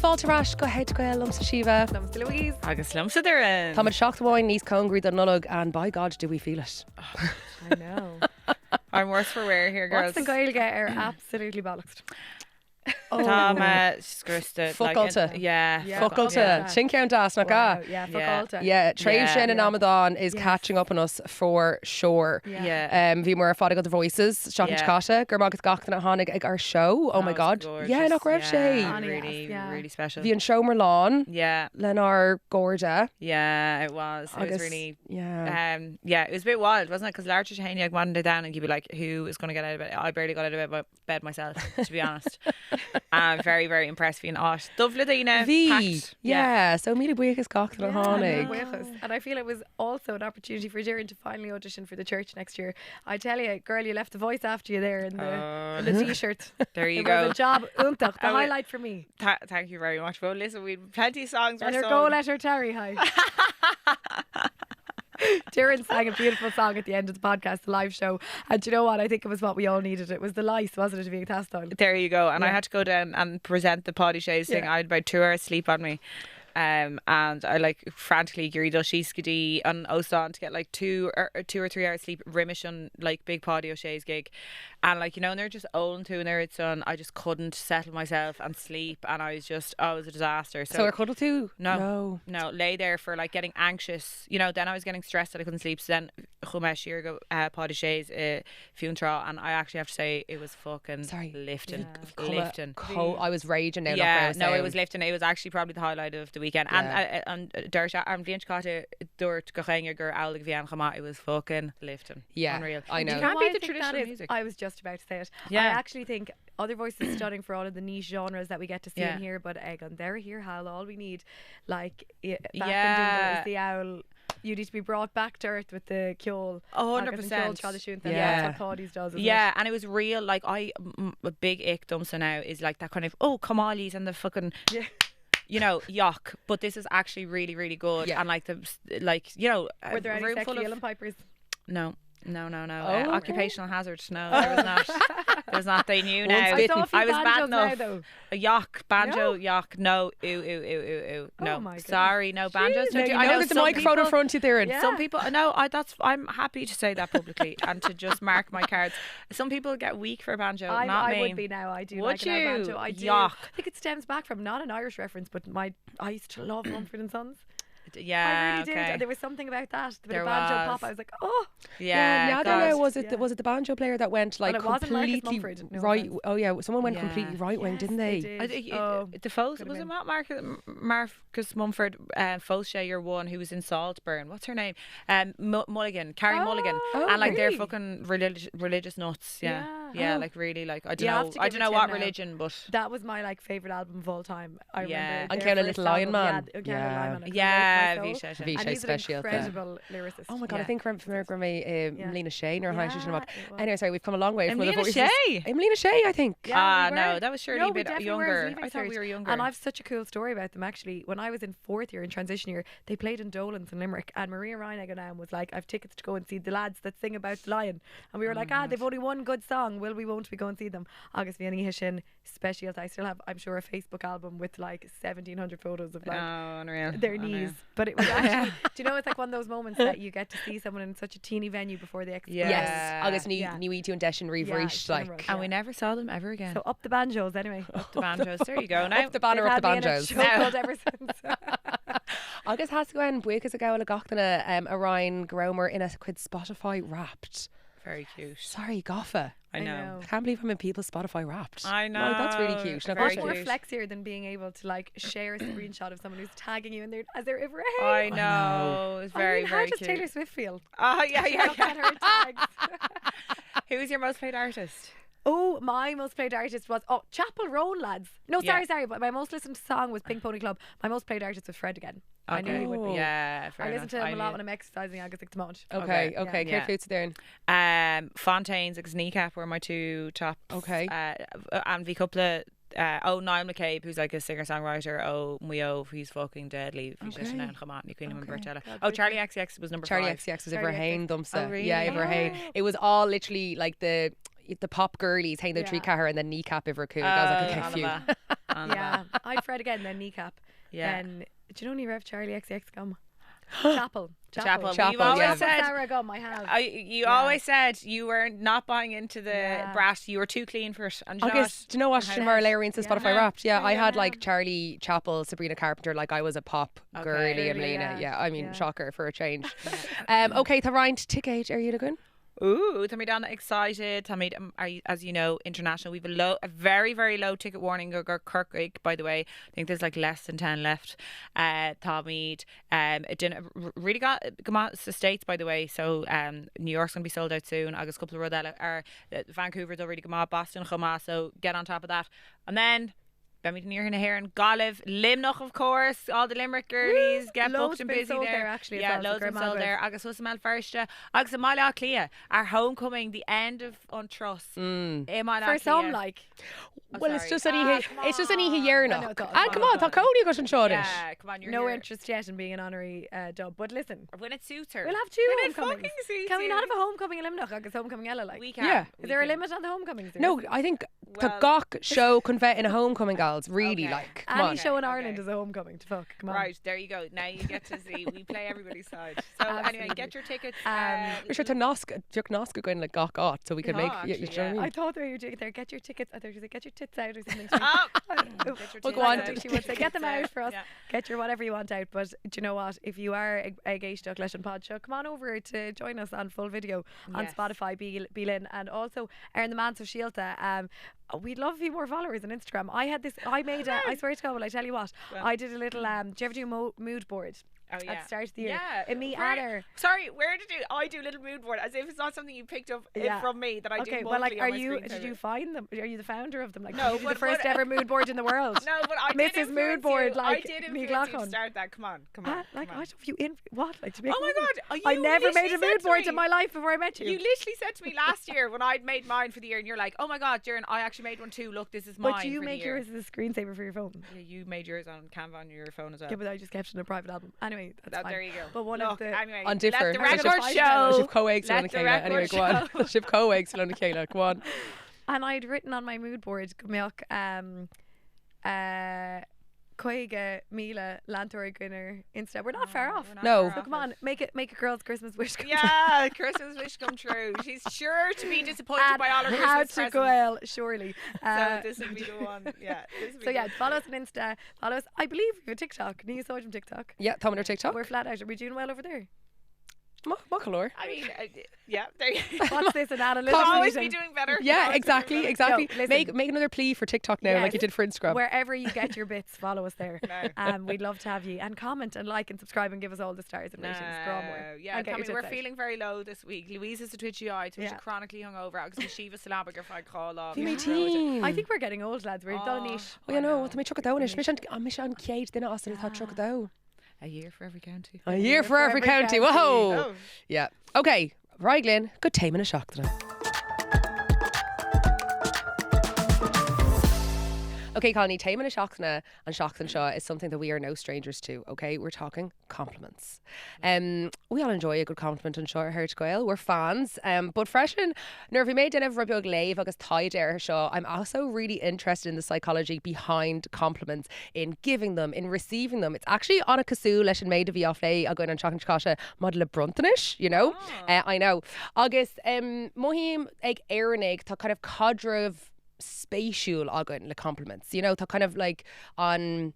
fáilte ras go héad goil lumsa Síomha. Lumsa Louise. Agus lumsa Darren. Tá muid seacht bháin níos congrí don nolog and by God do we feel it. I know. I'm worse for wear here, girls. What's the Gaelacha absolutely bollocks. Tá scrista. Focailta. Yeah. Focailta. Sin ceann das na ga. Yeah, focailta. Yeah, Tréimh sin in Ramadan is catching up on us for sure. Yeah. Bhí mar fádig the voices, Sean Chicata, gur mágad gachtain na hánig ag our show. Oh my God. Yeah, nach raibh sé. Really special. Bhí an show mar lán. Yeah. Lenar Gorda. Yeah, it was. It was really. Yeah. Yeah, it was a bit wild, wasn't it? Because Larcher Haney, I'd wanted down and you'd be like, who is going to get out of bed? I barely got out of bed myself, to be honest. I'm very, very impressed with Osh. Dubla Dina. Yeah, so Mila Buichas gachtain na hánig. And I feel it was also an opportunity for Darren to finally audition for the church next year. I tell you, girl, you left the voice after you there in the t-shirt. There you it go. It was a job, the highlight for me. Thank you very much. Well, listen, we had plenty of songs. And her go let her Terry high. Darren sang a beautiful song at the end of the podcast, the live show, and do you know what? I think it was what we all needed. It was the lice, wasn't it, to be a test on? There you go. And I had to go down and present the Paddy Shays thing. I had about 2 hours sleep on me. And I like frantically geared Shíscadí on Osán to get like 2 or 3 hours sleep rimish on like big Paddy O'Shea's gig, and like, you know, and they're just old to and they're son. I just couldn't settle myself and sleep, and I was just, it was a disaster. So I cuddle too? No, lay there for like getting anxious, you know. Then I was getting stressed that I couldn't sleep. So then chomh year ago Paddy Shays funeral, and I actually have to say it was fucking lifting. I was raging now. Yeah, no, it was lifting. It was actually probably the highlight of the weekend. And Deirse an bhíonn Chicata dúirt go chéinge gur uilig bhí an chomh. It was fucking lifting. Yeah, unreal. I know. You can't beat the traditional music. I was just about to say it. Yeah. I actually think other voices stunning for all of the niche genres that we get to see in here, but on there here Hal, all we need like back in Dundee is the owl. You need to be brought back to earth with the ceol. 100%. That's what Paddy's does. Yeah, and it was real. Like a big ick dumsa now is like that kind of Kamali's and the fucking. Yeah. You know, yuck, but this is actually really, really good. And like you know, were there any sexy yellow pipers? No. Occupational hazard. No, there was not. There was not. They knew now. I was bad enough. A yuck, banjo, yuck. No, ew. No, my sorry, no banjos. No, I know there's a microphone in front of you there. Yeah. Some people, no, I'm happy to say that publicly and to just mark my cards. Some people get weak for banjo, not me. I would be now. I do. Would like you? Banjo. I do. Yuck. I think it stems back from not an Irish reference, but I used to love Mumford and Sons. Yeah, I really did. And there was something about that. The banjo pop. I was like, oh. Yeah, I don't know. Was it the banjo player that went like completely right? Oh yeah, someone went completely right wing, didn't they? The Foes was it not Marcus Mumford, Foshay, your one who was in Saltburn. What's her name? Mulligan, Carrie Mulligan, and like they're fucking religious nuts. Yeah, like really, like I don't know what religion, but that was my like favorite album of all time. I remember. And Count a Little Lion Man. Yeah. Vishay special. Incredible lyricist. Oh my God, I think from Melina Shea or how she's anyway, sorry, we've come a long way from the voices. Melina Shea, I think. No, that was surely a bit younger. I thought we were younger. And I've such a cool story about them actually. When I was in 4th year in transition year, they played in Dolan's in Limerick, and Maria Ryan was like, I've tickets to go and see the lads that sing about the lion, and we were like, they've only one good song, won't we go and see them? Agus bhí an sin special. I still have, I'm sure, a Facebook album with like 1,700 photos of like their knees. But it was actually, do you know, it's like one of those moments that you get to see someone in such a teeny venue before they explode. Yes, Agus ní tú an deis an riomhríist, like, and we never saw them ever again. So up the banjos anyway. Up the banjos. There you go. Now up the banner, up the banjos. Ever since. Agus has to go and buchas a gael a gachtainna a Ryan Gromer in a quid Spotify Wrapped. Very cute. Sorry, Goffa. I know. I can't believe I'm in people's Spotify Wrapped. I know. Like, that's really cute. What's more flexier than being able to like share a screenshot of someone who's tagging you in there as they're ever I know. It's very, very cute. How does Taylor Swift feel? Yeah. Her tags. Who was your most played artist? Oh, my most played artist was Chapel Roan lads. No, sorry, but my most listened song was Pink Pony Club. My most played artist was Fred again. Okay. I knew he would be. Yeah, I listen to him a lot when I'm exercising. I get the much. Okay. Care foods there. Fontaines and Kneecap were my two top. Okay. And the couple of Niall McCabe, who's like a singer-songwriter. Muo, he's fucking deadly. Charlie XCX was number 5. Charlie XCX was over Hain Dumpsa. Oh, really? Yeah, over Hain. It was all literally like the pop girlies, Hain the Tree Caher, and then Kneecap over Cool. I was like, okay, phew. on I'd Fred again, then kneecap. Yeah. Then, do you know any Rev Charlie XX gum? Chapel. Chapel. You've yeah. always said Sarah gum I have. you always said you were not buying into the brat. You were too clean for it. And I guess, do you know what? Siomha Larion's Spotify Wrapped. Yeah, I had like Charlie Chapel, Sabrina Carpenter. Like I was a pop girly of Lena. Yeah, I mean, shocker for a change. Okay, tabhairt ticket. Are you looking? Ooh, Tommy Donna excited. Tommy, as you know, international. We've a very, very low ticket warning. Kirkig, by the way. I think there's like less than 10 left. Tommy, it didn't really got the States, by the way. So New York's gonna be sold out soon. Agus couple of Rodella are Vancouver's already come out. Boston, chomh. So get on top of that. And then. Bemid near here in Gaelacha, Limnach, of course. All the Limerick girlies get booked and busy there. Actually, yeah, loads of sold there. Agus was mal first. Agus a moladh clia. Our homecoming, the end of Untrust. For some, like. Well, it's just any year now. Come on, tá Cody got an shot. Yeah, come on. No interest yet in being an honorary dub, but listen. When it suits her. We'll have two homecomings. Can we not have a homecoming in Limnach? Agus homecoming ella like. We can. Yeah. Is there a limit on the homecomings? No, I think the gawk show convert in a homecoming, gals. Really, like. Come Any on. show in Ireland is a homecoming. To fuck. Come on. Right, there you go. Now you get to see. We play everybody's side. So anyway, get your tickets. We're sure to Noska going like gawk out, so we can make. You know what I mean? I thought they were doing there. Get your tickets. I thought she said get your tits out or something. We'll go on. She would say get them out for us. Get your whatever you want out. But do you know what? If you are a Gaelacha Leis an Pod show, come on over to join us on full video on Spotify, Beelin, and also Erin the Man so Síomha. We'd love a few more followers on Instagram. I swear to God, well, I tell you what, I did a little do you ever do mood board? At the start of the year. Yeah. And me and her. Sorry, where did I do a little mood board? As if it's not something you picked up from me that I do. Okay, well, like, did you find them? Are you the founder of them? Like, no, you the first ever mood board in the world. No, but I Mrs. Mood Board, like, I did influence you to start that. Come on. Like, I don't you in what? Like, to make oh my God, I never made a mood board in my life before I met you. You literally said to me last year when I'd made mine for the year, and you're like, oh my God, Jaren, I actually made one too. Look, this is mine. But you make yours as a screensaver for your phone. Yeah, you made yours on Canva on your phone as well. Yeah, but I just kept it in a private album. Anyway, that's fine. There you go. But one of the anyway, on different. Let the record show. Ship co-eggs on the Kayla. Anyway, go on. Ship co-eggs on the Kayla. Go on. And I'd written on my mood board, Gumilk, Coige, Mila, Lantor, Gunner, Insta. We're not far off. No. So come on, make a girl's Christmas wish come true. Yeah, Christmas wish come true. She's sure to be disappointed by all her Christmas presents. How to Gael, surely. So this will be the one. Yeah. So yeah, follow us on Insta. Follow us. I believe we have a TikTok. Can you saw it from TikTok? Yeah, Tom and her TikTok. We're flat out. Are we doing well over there? What colour? I mean, yeah. There you What's this, an analytical Could always meeting? be doing better. Yeah, exactly. No, make another plea for TikTok now, like you did for Instagram. Wherever you get your bits, follow us there. We'd love to have you. And comment and like and subscribe and give us all the stars and ratings. Yeah, Tommy, we're feeling very low this week. Louise is a twitchy eye, she's chronically hungover. Agus Shiva Salabagar for call off. I think we're getting old, lads. We're done niche. Oh, you know, what me chuck it down. Mission Kate, then us and chuck it down. A year for every county. A year for every county. Whoa. Oh. Yeah. Okay. Right, Glenn. Good time in a shock today. Okay, Connie, time in a shock and shocks and shaw is something that we are no strangers to, okay? We're talking compliments. We all enjoy a good compliment on Shore Heart Gael. We're fans. But freshen, nervy made den ever beag lave agus tide air shaw. I'm also really interested in the psychology behind compliments, in giving them, in receiving them. It's actually on a casú leis an maid of Viafle a going on Chocan Chicasha model of Bruntanish, you know? I know. Agus mohim ag Aranig ta kind of cadre of spatial agan le compliments, you know, tá kind of like on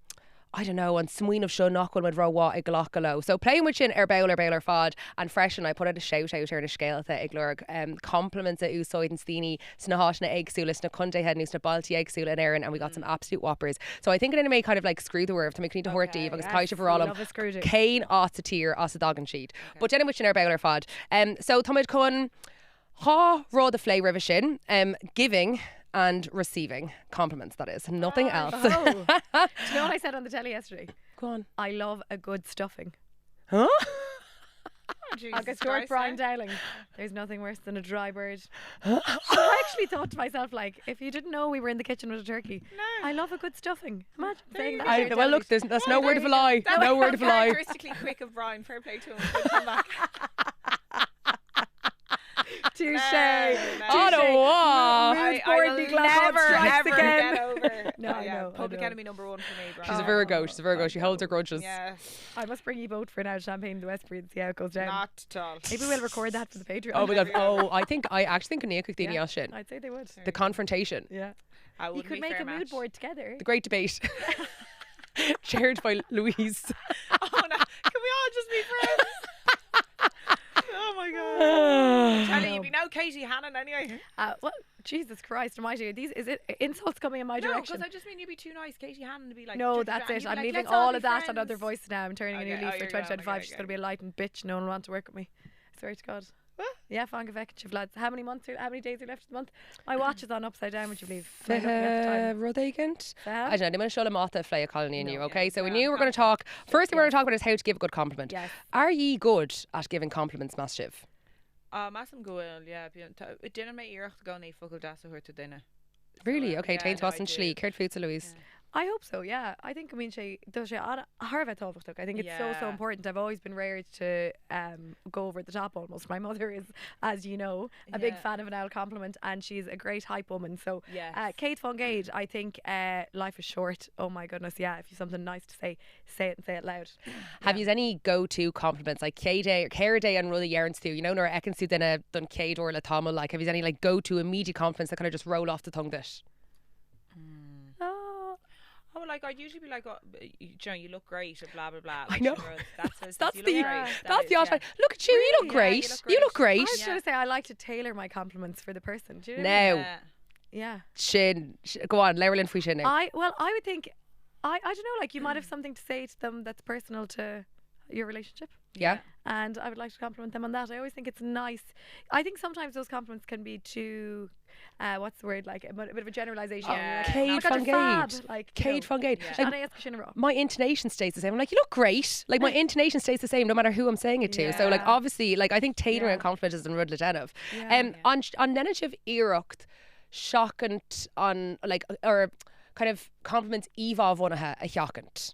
I don't know, on Smuin of Show Knockwell with Rawa ag Glacadh. So playing with chin Bowler fod and fresh, and I put out a shout out here in a scale to Iglurg. Compliments at Usoid and Steenie, Snahosh na Eggsula, na Kunde head news na Balti Eggsula and Erin, and we got some absolute whoppers. So I think it may kind of like screw the word to make me to Horty because Kaisha for all of Kane off the tier off the dog and sheet. But then with chin Bowler fod. So Tomid Kun ha raw the flavour of a shin, giving and receiving compliments, that is nothing else. Do you know what I said on the telly yesterday? Go on. I love a good stuffing. Huh? Agus Stuart Brian Dowling. There's nothing worse than a dry bird. I actually thought to myself, like, if you didn't know we were in the kitchen with a turkey, I love a good stuffing. Imagine saying that. Well, look, that's no word of a lie. No word of a lie. Characteristically quick of Brian. Fair play to him. Come back. Touche. On a wall. I'll never ever get over No, I know. Public enemy number 1 for me, Brian. She's a Virgo. She's a Virgo. She holds her grudges. Yeah. I must bring you both for an out champagne in the Westbury and see how it goes down. Not at all. Maybe we'll record that for the Patreon. Oh my god. Oh, I actually think Nia could do Yeah. shit. I'd say they would. The confrontation. Yeah. I You wouldn't could be make fair a mood match. board together. The great debate. Chaired by Louise. Oh no! Can we all just be friends? Oh my god! Tell you, you'd be no Katie Hannon anyway. Well, Jesus Christ, almighty. Is it insults coming in my No, direction? because I just mean you'd be too nice, Katie Hannon, to be like. No, "Duh, that's duh," and it. you'd be I'm like, leaving "Let's all all be of that on friends." other voice now. I'm turning Okay, a new leaf oh, for you're gone, 2025. okay, She's okay. going to be a light and bitch. No one will want to work with me. Swear to God. What? Yeah, fanga vecchio, lads. How many days are left of the month? My watch is on upside down, would you believe? I'm looking at the time. Rudaigant. Fair? I don't know. I'm going to show them off the fly a colony in you, No, okay? yeah, So we yeah, knew we're going to talk. First thing we're going to talk about is how to give a good compliment. Yes. Are ye good at giving compliments, Massive? Massam go well, yeah. Dinner mate iarcht go ní focal das a to dinner. Really? Okay, yeah, Tain's no, I Boston do. Schlee. Caird Futa Louise. I hope so, yeah. I think, she does I think it's so Yeah. important. I've always been reared to go over the top almost. My mother is, as you know, a big Yeah. fan of an owl compliment, and she's a great hype woman. So Yes. Kate Fongade, I think life is short. Oh my goodness, yeah. If you've something nice to say it and say it loud. Have you any go-to compliments like K Day or Care Day and Ruddy Yarns too? You know, nor Ekin Sue done Kate or La Tomal. Like, have you any like go-to immediate compliments that kind of just roll off the tongue bit? Oh, like I'd usually be like, oh, you look great, or blah blah blah. I Like, know. That's That's you the look great. that's the is, odd. Look at you. You look Really? Yeah, great. you You look look great. I was going to say I like to tailor my compliments for the person. Do you know what I mean? Now, Yeah. Yeah. Shin. Go on, Lerlin for Shin now. I would think I don't know, like you might have something to say to them that's personal to your relationship, Yeah. and I would like to compliment them on that. I always think it's nice. I think sometimes those compliments can be too what's the word, like a bit of a generalisation. Yeah. Kate Oh my God, you're Fongade. fab. Like Kate Fongade. Yeah. Like, And I ask Shinna Raw. my intonation stays the same. I'm like, you look great. Like, my intonation stays the same no matter who I'm saying it to. So, like, Yeah. obviously, like, I think tailoring Yeah. a compliment is an rud ledenov. Yeah. On Nenachiv Irocht, shockant on, like, or kind of compliments Eva of one a shockant.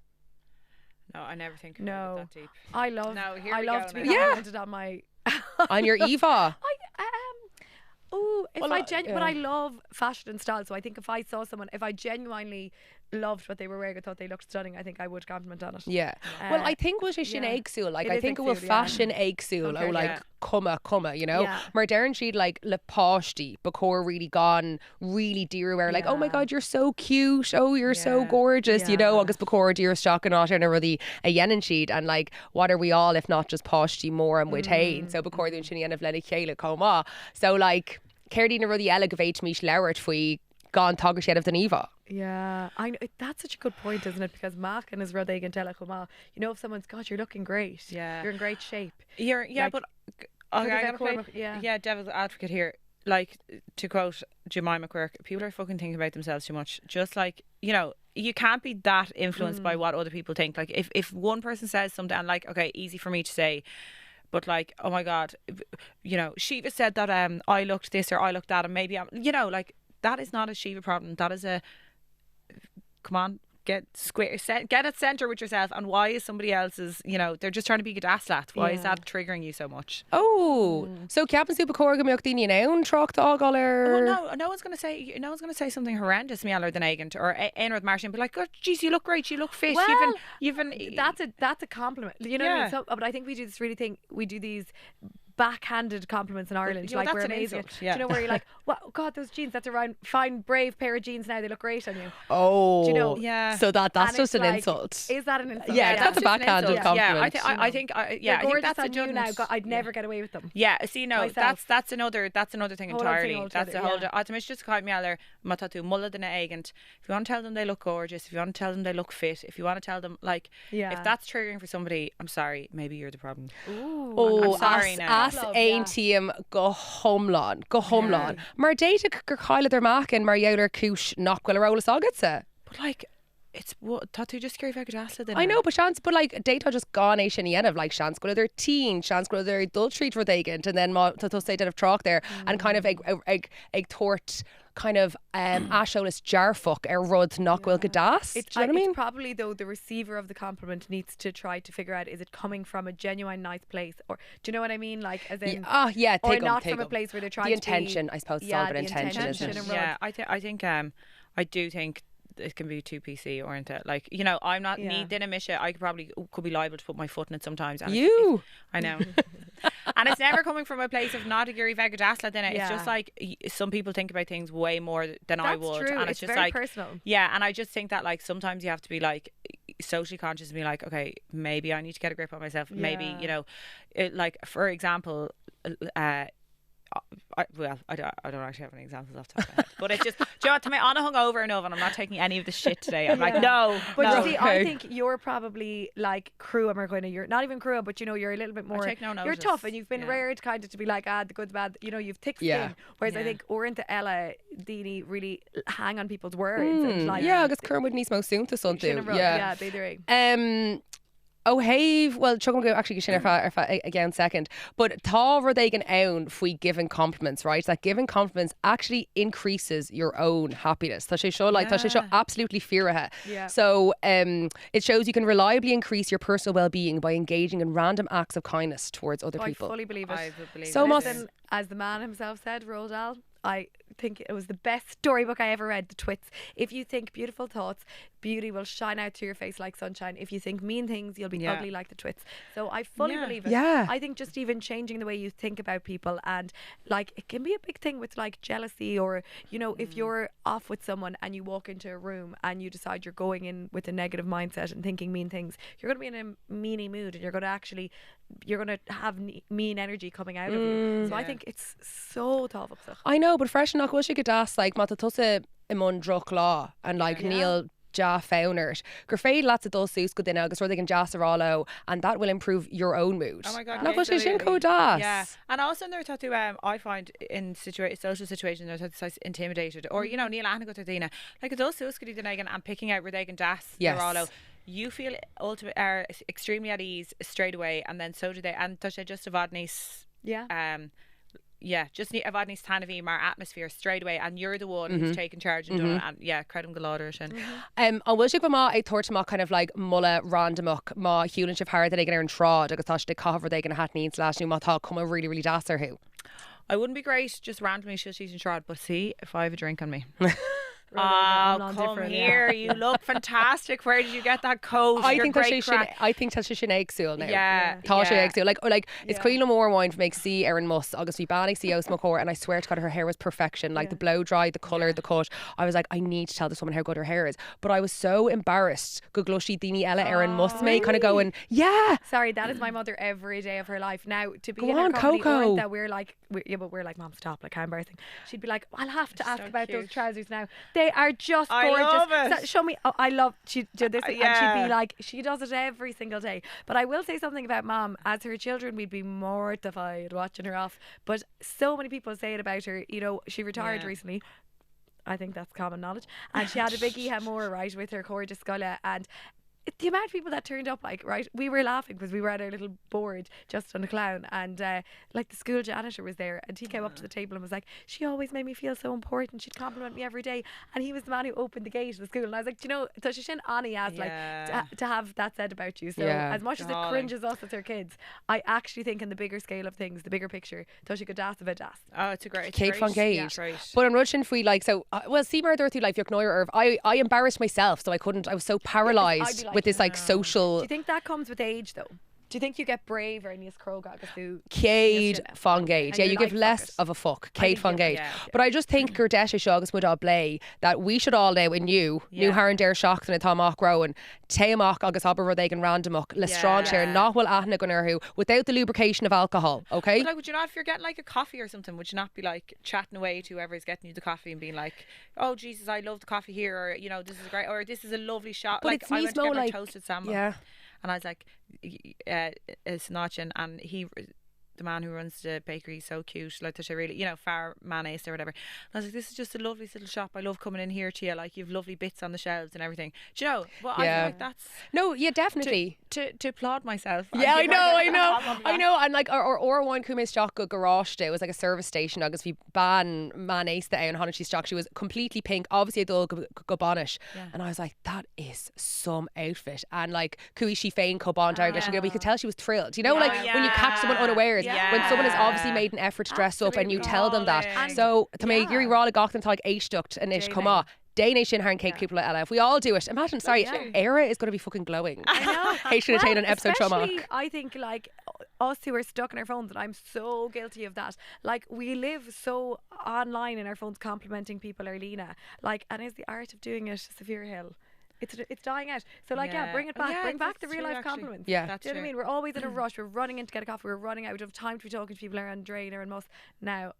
No, I never think No. about it that deep. I love No, here I we love go to be now. Yeah. complimented on my On your Eva. if Well, but I love fashion and style, so I think if I saw someone, if I genuinely loved what they were wearing, I thought they looked stunning, I think I would compliment on it. Yeah. Well, I think was a shin yeah. eggsule. Like, It I is think it will eggsule, yeah. fashion eggsule. Okay, Oh, like, yeah. cuma, you know? Yeah. Mar Darren she'd like le poshty, before really gone, really dear wear, like, oh my Yeah. God, you're so cute. Oh, you're so Yeah. gorgeous, you know? Yeah. Agus before dear stock and not in a really a yenin sheet. And like, what are we all if not just poshty more and with hain? So before the shin of Lenny Kayla coma. So like, Cerdina ruddy elegavate me lowert fui gone togger shed of the Eva. Yeah, I know, that's such a good point, isn't it? Because Mark and his Rodé and Telechoma, you know, if someone's, God, you're looking great. Yeah. You're in great shape. Yeah, Like, but Could okay, have I been gotta play, Cormac, yeah, devil's advocate here. Like, to quote Jemima Quirk, people are fucking thinking about themselves too much. Just like, you know, you can't be that influenced by what other people think. Like, if one person says something, and like, okay, easy for me to say, but like, oh my God, you know, Shiva said that I looked this or I looked that, and maybe I'm, you know, like, that is not a Shiva problem. That is a, come on, get at centre with yourself. And why is somebody else's, you know, they're just trying to be gaslat. Why is Yeah. that triggering you so much? Oh, so Captain Super Corga Milkdini now truck dog all Well, no one's gonna say something horrendous, Mieller than Agent or Einrod Martin, but like, God, geez, you look great, you look fit. Well, you've been. That's a compliment. You know what I mean? Yeah. So, but I think we do this really thing. We do these backhanded compliments in Ireland, you know, like that's we're an amazing. insult, Do yeah. you know where you're like, wow, God, those jeans, that's a fine, brave pair of jeans now. They look great on you. Oh, Do you know? Yeah. So that's And just it's an like, insult. Is that an insult? Yeah, that's a just an backhanded insult. compliment. Yeah, I think I think They're I think gorgeous that's a on you now. judgment. God, I'd never get away with them. Yeah, see, no, Myself. that's another thing Whole other thing entirely. That's altogether, a whole. yeah. It's just called Mieller Matatu Moladh na Agent. If you want to tell them they look gorgeous, if you want to tell them they look fit, if you want to tell them like, Yeah. if that's triggering for somebody, I'm sorry, maybe you're the problem. Oh, I'm sorry now. as Love, ein yeah. team go humlan. Mar data gur chaile der mac and mar jouler kush nachwell roll agatsa. But like, it's what Tatu just scary if then. I know, but chance, but like data just gone a shin of like chance go to their teen, chance go to their adult treat for dagant, and then to say that of truck there and kind of egg tort kind of asholis jarfuck rud nachwell gadas. Do you know what I mean? It's probably though the receiver of the compliment needs to try to figure out, is it coming from a genuine nice place, or do you know what I mean? Like, as in, Yeah, or take 'em, not take from a 'em. place where they're trying The to be- intention, I suppose, it's all Yeah, about the intention, isn't it? intention and Yeah, I think I do think it can be too PC oriented. Like, you know, I'm not need dinner mission. I could be liable to put my foot in it sometimes. And I know. And it's never coming from a place of not a Guri Vega Dasla in it. It's just like some people think about things way more than I would. True. And it's just very like personal. Yeah, and I just think that like sometimes you have to be like socially conscious and be like, okay, maybe I need to get a grip on myself. Maybe, you know, like for example, I don't actually have any examples off the top of my head, but it's just, do you know what, to me, I'm hungover enough and I'm not taking any of the shit today. I'm like, no. But you see, I think you're probably like crew, you're not even crew, but you know, you're a little bit more, you're tough, and you've been reared kind of to be like, the good's bad, you know, you've thick skin. Whereas I think Orintha Ella Dini really hang on people's words. And like, agus Kermwood needs most soon to something. Oh, hey, well, Chuck go actually sin again second. But tá rudagan own if we giving compliments, right? That giving compliments actually increases your own happiness. Tá sé seo like tá sé seo absolutely fearr. So it shows you can reliably increase your personal well-being by engaging in random acts of kindness towards other people. I fully believe it. I believe so much. As the man himself said, Roald Dahl, I think it was the best storybook I ever read, The Twits. If you think beautiful thoughts, beauty will shine out to your face like sunshine. If you think mean things, you'll be ugly like the Twits. So I fully believe it. I think just even changing the way you think about people, and like it can be a big thing with like jealousy, or you know, if you're off with someone and you walk into a room and you decide you're going in with a negative mindset and thinking mean things, you're going to be in a meany mood, and you're going to have mean energy coming out of you. So I think it's so tough. I know, but fresh enough, she could ask like mata tusa imon druk law and like Neil ja founert. Gur féad lots of those sus go din agus they can jas aralo, and that will improve your own mood. Oh my god. Not what she shinko das. Yeah. And also there tattoo I find in social situations they're so intimidated, or you know, Neil Anna go to Dina. Like those sus go din and picking out where they can das aralo. You feel are extremely at ease straight away, and then so do they. And does just avad níos just need avad níos tannaí mar atmosphere straight away, and you're the one who's taken charge and done it, and credum galore sin. An bhfuil si go má ag tuairteach kind of like moladh randomach má hiúlann sibh hair that ag an trod agus tá de cover they gonna hat níos last new mátá come really really dasar who. I wouldn't be great just randomly she's in trod, but see if I have a drink on me. Come here, you look fantastic. Where did you get that coat? I think that she should éagsúil now. Tá sé éagsúil. Like it's Queen more wine for make see Erin Mus agus we banning see Osmo Core, and I swear to God her hair was perfection. Like the blow dry, the colour, the cut. I was like, I need to tell this woman how good her hair is. But I was so embarrassed. Go glushy Dini Ella Erin Mus me kind of going, sorry, that is my mother every day of her life. Now to be in her company, Coco. that we're like mom stop, like how embarrassing. She'd be like, I'll have to ask about those trousers now. They are just gorgeous. I love it. Show me. Oh, I love she did this, and she'd be like, she does it every single day. But I will say something about mom. As her children, we'd be mortified watching her off. But so many people say it about her. You know, she retired recently. I think that's common knowledge. And she had a big Ihe Moore, right, with her Cóir de Scoile, and the amount of people that turned up, like, right, we were laughing because we were at our little board just on a clown, and like the school janitor was there, and he came up to the table and was like, she always made me feel so important, she'd compliment me every day, and he was the man who opened the gate of the school, and I was like, do you know, Tasha Shin Annie asked like to have that said about you. So as much as it cringes us as her kids, I actually think in the bigger scale of things, the bigger picture, Tasha could das of it. Oh, it's a great Kate von Gage. Yeah. But I'm rushing for like, so well, see my dirty life, you're Irv. I embarrassed myself, so I couldn't. I was so paralysed with this like social. Do you think that comes with age though? Do you think you get braver and you scroga agus tú Cade von Gage? Yeah, you give less of a fuck. Cade von Gage. But I just think Gurdesha Shogus would all play that we should all now in new Haran Dare Shocked and a Tomach Grown, Taamach agus Aber Rodegan Randomach, Lestrange share, not well Ahna Gunnerhu, without the lubrication of alcohol, okay? But like, would you not, if you're getting like a coffee or something, would you not be like chatting away to whoever's getting you the coffee and being like, oh Jesus, I love the coffee here, or you know, this is great, or this is a lovely shot. But like it's I went to get like toasted salmon. And I was like, it's Nachin, and he, the man who runs the bakery, is so cute. Like, there's a really, you know, fearr mayonnaise or whatever. And I was like, this is just a lovely little shop. I love coming in here to you. Like, you've lovely bits on the shelves and everything. Do you know? Well, I feel like that's definitely to applaud myself. I know. And like, or one kumis stock go garage day. It was like a service station. Agus we ban mayonnaise the and Hanachi stock. She was completely pink. Obviously, a dull go banish. And I was like, that is some outfit. And like, kui she fein co bond and we could tell she was thrilled. You know, like when you catch someone unawares. When someone has obviously made an effort to dress up and you tell them that. So to me, Yuri Rala Gochtan like Aishtucht and Ish come on. Déine sin haar cake people Ella. If we all do it, imagine, sorry, Era is going to be fucking glowing. I know. H going to take an episode especially, Tromach. I think like us who are stuck in our phones, and I'm so guilty of that. Like we live so online in our phones, complimenting people, Arlena. Like, and is the art of doing it Severe Hill? It's dying out. So like bring it back. Yeah, bring back the that's real true, life actually. compliments. Yeah. That's Do you know what I true. mean? We're always in a rush. We're running in to get a coffee. We're running out. We don't have time to be talking to people around Drainer and Moss. Now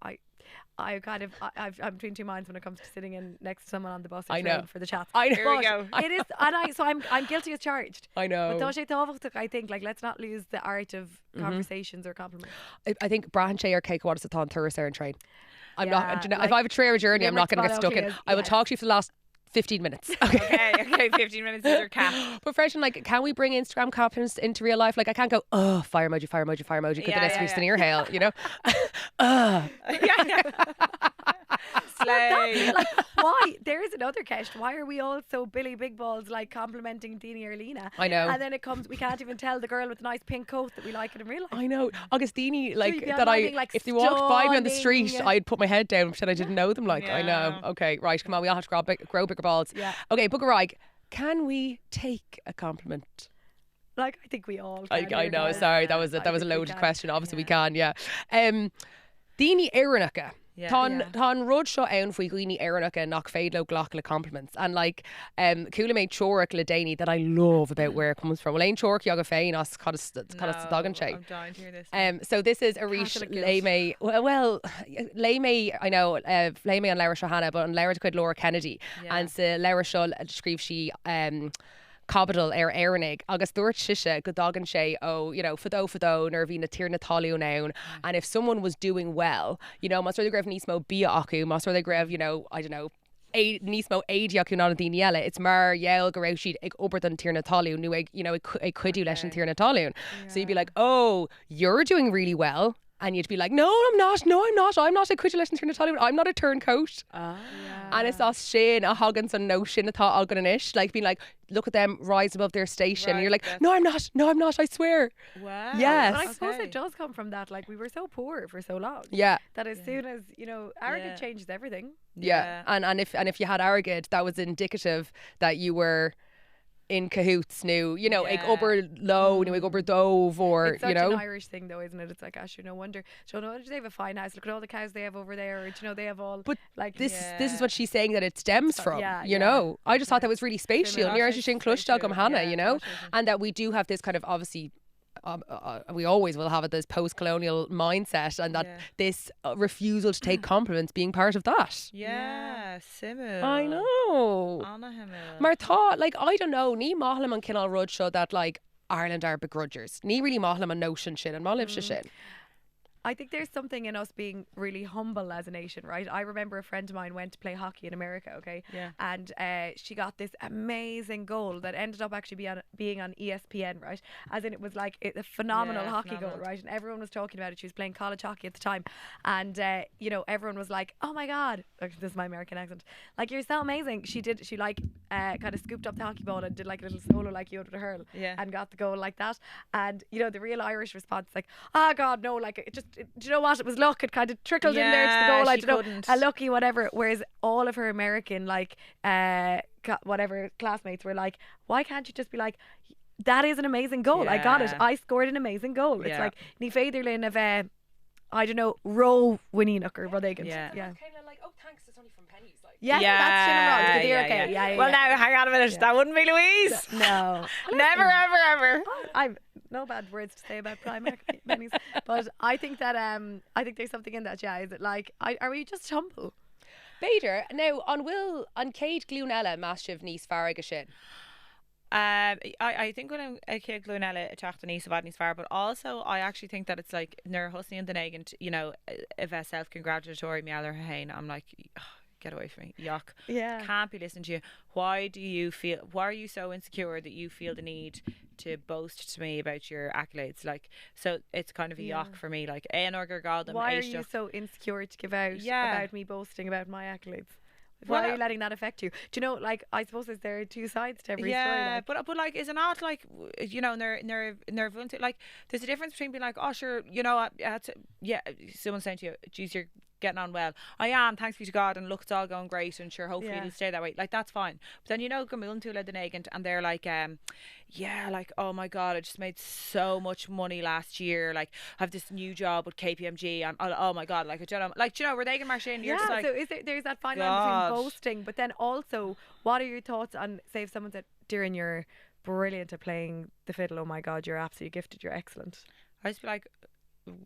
I'm between two minds when it comes to sitting in next to someone on the bus or I train know. for the chat. I know. Here we go. It is, and I'm guilty as charged. I know. But I think like let's not lose the art of conversations or compliments. I think Brian Shea or Cake what is it on Thursday and train. I'm Yeah, not. Do you know, like, if I have a 3-hour journey, I'm not going to get Limerick stuck in. spot I will okay, talk to you for the last 15 minutes. Okay. Okay, 15 minutes is your cap. But fresh and like, can we bring Instagram compliments into real life? Like, I can't go, oh, fire emoji, fire emoji, fire emoji. Could the next week's an ear hail, you know? Slay. Like, why? There is another question. Why are we all so Billy Big Balls like complimenting Deanie or Lena? I know. And then it comes, we can't even tell the girl with the nice pink coat that we like it in real life. I know. Augustini, like, you'd be that online being like, if they walked by me on the street, stunning. I'd put my head down and pretend I didn't know them. Like, I know. Yeah. Okay, right, come on, we all have to grow bigger balls. Yeah. Okay, Booker Rye, can we take a compliment? Like, I think we all. I can, know, guys. sorry, that was I a think we loaded can. question. Obviously, we can, yeah. Dini Éireannacha. Yeah. Tá rud seo ann faoi ghoine Éireannacha nach féadlo glacadh compliments. And like, coola méid teoiric le déine that I love about where it comes from. Well, aon teoiric aga féin as cad is dagan sé. I'm dying to hear this. So this is a rish Catholic guilt. Leime. Well, Leime, I know, Leime an Laura Shahana, but an Laura to quid Laura Kennedy. Yeah. And so Laura Shull scríb she Cabadal Éireannig agus dúirt siise go dagan sé fadó nar bhí na tír na talú nán, and if someone was doing well, mas ruidir greibh níos mó bia acu, mas ruidir greibh, I don't know, níos mó éidi acu ná na daoine eile, it's mar dheall go raibh siad ag obair den tír na talún nu ag cuidú leis an tír na talún. So you'd be like, oh, you're doing really well. And you'd be like, no, I'm not. I'm not a cuidir leis an tír na talún. I'm not a turncoat. And it's us sin a Huggins and no sin atá agan an ish, like being like, look at them rise above their station. And you're like, no, I'm not, I swear. Wow. Yes. But I suppose it does come from that. Like, we were so poor for so long. Yeah. That as soon as, arrogance changes everything. Yeah. And if you had arrogant, that was indicative that you were in cahoots new, ag obair low, ag obair dóibh, or it's such an Irish thing though, isn't it? It's like, no wonder they have a fine house, look at all the cows they have over there, or they have all, but like, this is what she's saying that it stems from, I just thought that was really spatial, near as sin clustal gom hana, and that we do have this kind of, obviously we always will have this post-colonial mindset, and that this refusal to take compliments being part of that. Yeah, Simu. I know. Anna Himmel. Mar tá, like, I don't know, ní maithlam an cinál rud seo that like Ireland are begrudgers. Ní really maithlam an notion sin and má libh sin. I think there's something in us being really humble as a nation, right? I remember a friend of mine went to play hockey in America, okay? Yeah. And she got this amazing goal that ended up actually being on ESPN, right? As in, it was like a phenomenal hockey goal, right? And everyone was talking about it. She was playing college hockey at the time. And, everyone was like, oh my God. Like, this is my American accent. Like, you're so amazing. She kind of scooped up the hockey ball and did like a little solo like you would with a hurl. Yeah. And got the goal like that. And, the real Irish response is like, oh God, no, like, it just, do you know what? It was luck. It kind of trickled in there to the goal. I don't know, a lucky whatever. Whereas all of her American whatever classmates were like, why can't you just be like, that is an amazing goal. I got it. I scored an amazing goal. It's like ní féidir linn of I don't know, row winníach or rudéigans. Yeah. Kind of like, oh thanks, it's only from pennies. Like. Yeah, that's Shin and Rod. Yeah. Well, now hang on a minute. That wouldn't be Louise. No. Never, ever. I've no bad words to say about primary pennies, but I think that I think there's something in that. Yeah, is it like are we just humble? Beidir now on Cade Glúnella Massive níos fearr agus sin. I think when I'm a kid Glúnella teachta níos bad níos fearr, but also I actually think that it's like nar husni and the negant, if a self-congratulatory meall or hain, I'm like, oh, get away from me, yuck. Yeah. Can't be listening to you. Why are you so insecure that you feel the need to boast to me about your accolades? Like, so it's kind of a yuck for me. Like, why are you so insecure to give out about me boasting about my accolades? Why are you letting that affect you? Do you know, like, I suppose there are two sides to every story. Like. But like, is it not like, like, there's a difference between being like, oh sure, someone's saying to you, geez, you're getting on well. I am, thanks be to God, and look, it's all going great, and sure, hopefully it'll stay that way. Like, that's fine. But then, you know, go to an agent, and they're like, yeah, like, oh my God, I just made so much money last year. Like, I have this new job with KPMG, and oh my God, like, I don't know, like, you know, where they can march in, you're just like, so there's that fine line between boasting, but then also, what are your thoughts on, say, if someone said, Darren, you're brilliant at playing the fiddle, oh my God, you're absolutely gifted, you're excellent. I just be like,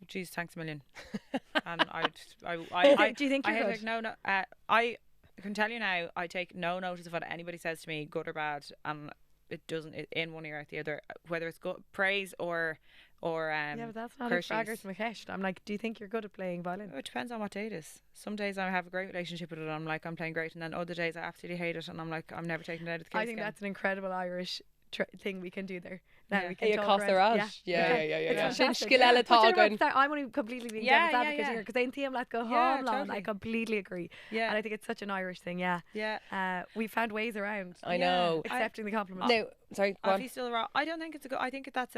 geez, thanks a million. And do you think you're good? Like, no, I can tell you now, I take no notice of what anybody says to me, good or bad, and it doesn't, in one ear out the other, whether it's good praise or yeah, but that's not a braggart machesh. I'm like, do you think you're good at playing violin? It depends on what day it is. Some days I have a great relationship with it, I'm like, I'm playing great, and then other days I absolutely hate it, and I'm like, I'm never taking it out of the case. I think again. That's an incredible Irish thing we can do there. Now we can Yeah, talk around. Yeah. Sin fantastic. sciile tágan. I'm only completely being devil's advocate here because they team like go home long. totally. I completely agree. Yeah. And I think it's such an Irish thing. Yeah. We found ways around. I know. Accepting the compliment. No, sorry, go on. If you still wrong, I don't think it's a good. I think that's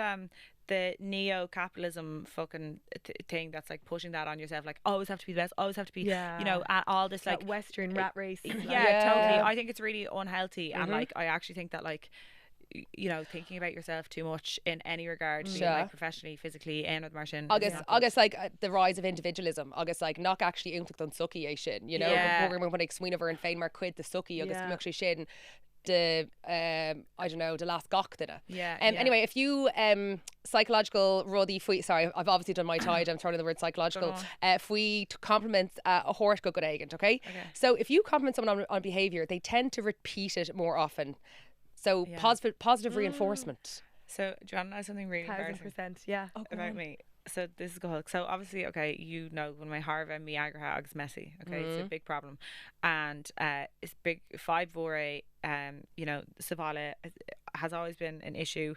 the neo-capitalism fucking thing that's like pushing that on yourself, like always have to be the best, always have to be, you know, all this like that Western rat race. Yeah, totally. I think it's really unhealthy, and like I actually think that like, you know, thinking about yourself too much in any regard, being like professionally, physically, and with Martin. Agus like the rise of individualism. Agus like not actually untucht on sucky é sin, you know. We're going to swing over and fein mar quid the sucky. Agus actually sin the I don't know, the last gach dinner. Anyway, if you psychological ruddy sorry, I've obviously done my tide, I'm throwing in the word psychological. If we compliment a hort go good agent, okay? So if you compliment someone on behaviour, they tend to repeat it more often. So positive reinforcement. So do you want to know something really embarrassing? 1,000%, about me? So this is good. So obviously, okay, you know, when my Harva mi agra agus messy, okay, it's a big problem, and it's big 5 vore, you know, Savala has always been an issue,